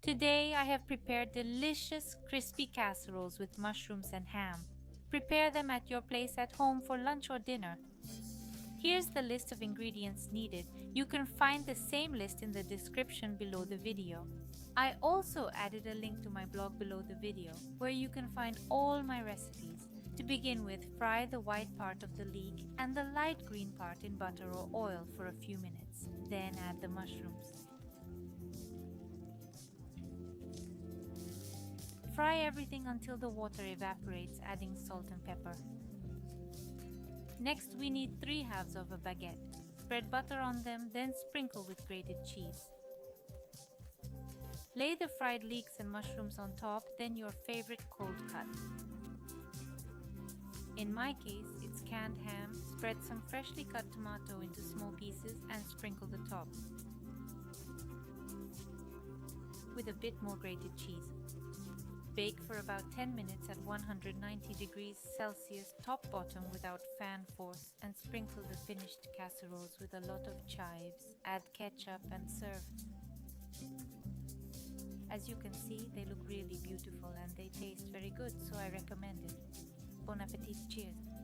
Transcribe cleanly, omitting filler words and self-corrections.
Today I have prepared delicious crispy casseroles with mushrooms and ham. Prepare them at your place at home for lunch or dinner. Here's the list of ingredients needed. You can find the same list in the description below the video. I also added a link to my blog below the video, where you can find all my recipes. To begin with, fry the white part of the leek and the light green part in butter or oil for a few minutes. Then add the mushrooms. Fry everything until the water evaporates, adding salt and pepper. Next, we need 3 halves of a baguette. Spread butter on them, then sprinkle with grated cheese. Lay the fried leeks and mushrooms on top, then your favorite cold cut. In my case, it's canned ham. Spread some freshly cut tomato into small pieces and sprinkle the top with a bit more grated cheese. Bake for about 10 minutes at 190 degrees Celsius, top-bottom without fan force, and sprinkle the finished casseroles with a lot of chives. Add ketchup and serve. As you can see, they look really beautiful and they taste very good, so I recommend it. Bon appetit, cheers!